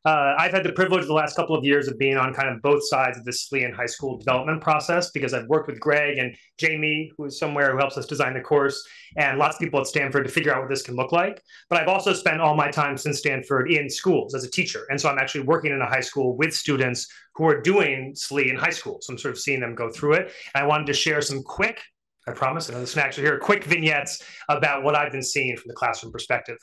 I've had the privilege the last couple of years of being on kind of both sides of the SLE and high school development process because I've worked with Greg and Jamie, who is somewhere who helps us design the course, and lots of people at Stanford to figure out what this can look like. But I've also spent all my time since Stanford in schools as a teacher. And so I'm actually working in a high school with students who are doing SLE in high school. So I'm sort of seeing them go through it. And I wanted to share some quick, I promise, another snacks are here, quick vignettes about what I've been seeing from the classroom perspective.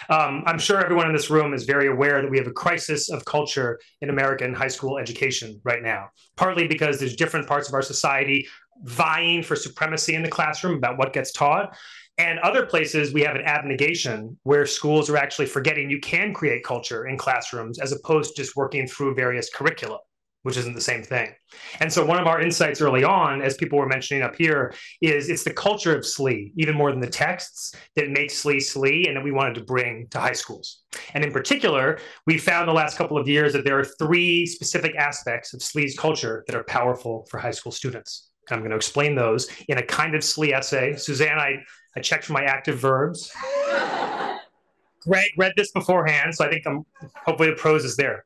I'm sure everyone in this room is very aware that we have a crisis of culture in American high school education right now, partly because there's different parts of our society vying for supremacy in the classroom about what gets taught. And other places, we have an abnegation where schools are actually forgetting you can create culture in classrooms as opposed to just working through various curricula, which isn't the same thing. And so one of our insights early on, as people were mentioning up here, is it's the culture of SLE, even more than the texts, that makes SLE SLE and that we wanted to bring to high schools. And in particular, we found the last couple of years that there are 3 specific aspects of SLE's culture that are powerful for high school students. And I'm going to explain those in a kind of SLE essay. Suzanne, I checked for my active verbs. Greg read this beforehand, so I think hopefully the prose is there.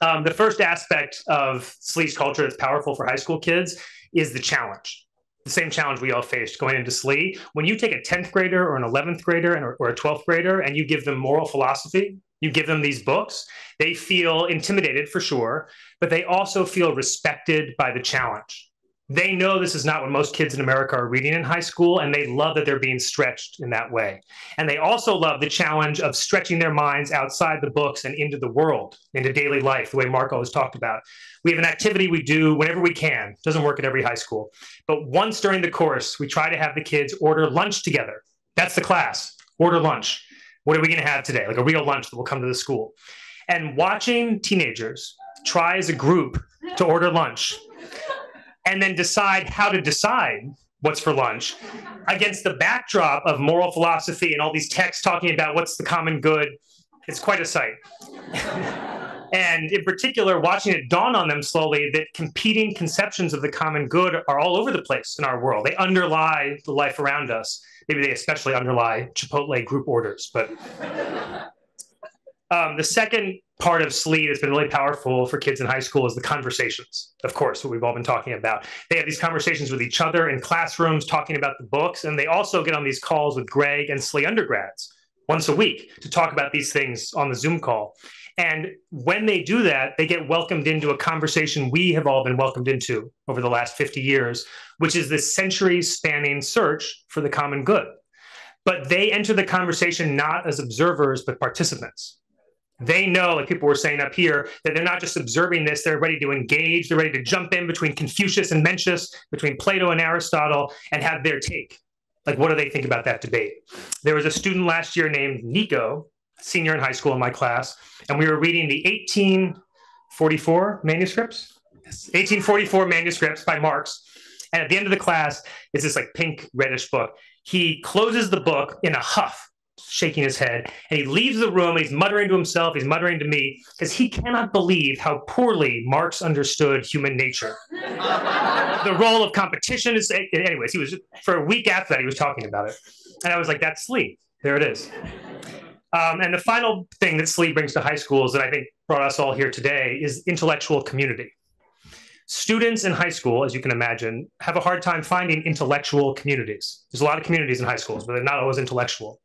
The first aspect of SLE's culture that's powerful for high school kids is the challenge. The same challenge we all faced going into SLE. When you take a 10th grader or an 11th grader or a 12th grader and you give them moral philosophy, you give them these books, they feel intimidated for sure, but they also feel respected by the challenge. They know this is not what most kids in America are reading in high school, and they love that they're being stretched in that way. And they also love the challenge of stretching their minds outside the books and into the world, into daily life, the way Mark always talked about. We have an activity we do whenever we can. It doesn't work at every high school. But once during the course, we try to have the kids order lunch together. That's the class, order lunch. What are we going to have today? Like a real lunch that will come to the school. And watching teenagers try as a group to order lunch and then decide how to decide what's for lunch against the backdrop of moral philosophy and all these texts talking about what's the common good. It's quite a sight. And in particular, watching it dawn on them slowly that competing conceptions of the common good are all over the place in our world. They underlie the life around us. Maybe they especially underlie Chipotle group orders. But the second part of SLE that's been really powerful for kids in high school is the conversations, of course, what we've all been talking about. They have these conversations with each other in classrooms, talking about the books, and they also get on these calls with Greg and SLE undergrads once a week to talk about these things on the Zoom call. And when they do that, they get welcomed into a conversation we have all been welcomed into over the last 50 years, which is this centuries-spanning search for the common good. But they enter the conversation not as observers, but participants. They know, like people were saying up here, that they're not just observing this, they're ready to engage, they're ready to jump in between Confucius and Mencius, between Plato and Aristotle, and have their take. Like, what do they think about that debate? There was a student last year named Nico, senior in high school in my class, and we were reading the 1844 manuscripts? 1844 manuscripts by Marx. And at the end of the class, it's this like pink reddish book. He closes the book in a huff, shaking his head, and he leaves the room. He's muttering to himself, he's muttering to me, because he cannot believe how poorly Marx understood human nature. The role of competition is, anyways, he was, for a week after that, he was talking about it. And I was like, that's SLE. There it is. And the final thing that SLE brings to high schools that I think brought us all here today is intellectual community. Students in high school, as you can imagine, have a hard time finding intellectual communities. There's a lot of communities in high schools, but they're not always intellectual.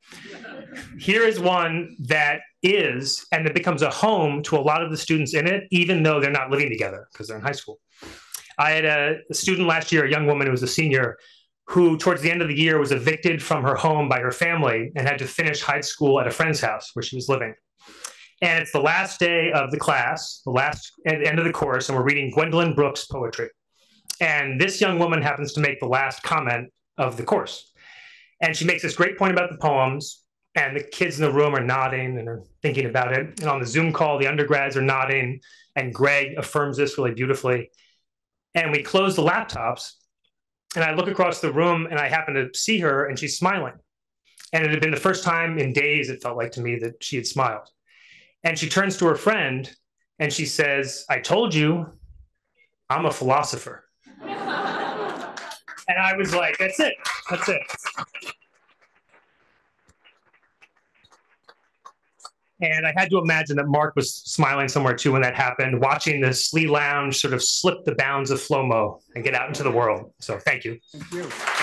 Here is one that is, and that becomes a home to a lot of the students in it, even though they're not living together because they're in high school. I had a student last year, a young woman who was a senior, who towards the end of the year was evicted from her home by her family and had to finish high school at a friend's house where she was living. And it's the last day of the class, at the end of the course, and we're reading Gwendolyn Brooks' poetry. And this young woman happens to make the last comment of the course. And she makes this great point about the poems, and the kids in the room are nodding and are thinking about it. And on the Zoom call, the undergrads are nodding, and Greg affirms this really beautifully. And we close the laptops, and I look across the room, and I happen to see her, and she's smiling. And it had been the first time in days, it felt like to me, that she had smiled. And she turns to her friend and she says, I told you, I'm a philosopher. And I was like, that's it. That's it. And I had to imagine that Mark was smiling somewhere too when that happened, watching the SLE Lounge sort of slip the bounds of flow-mo and get out into the world. So thank you. Thank you.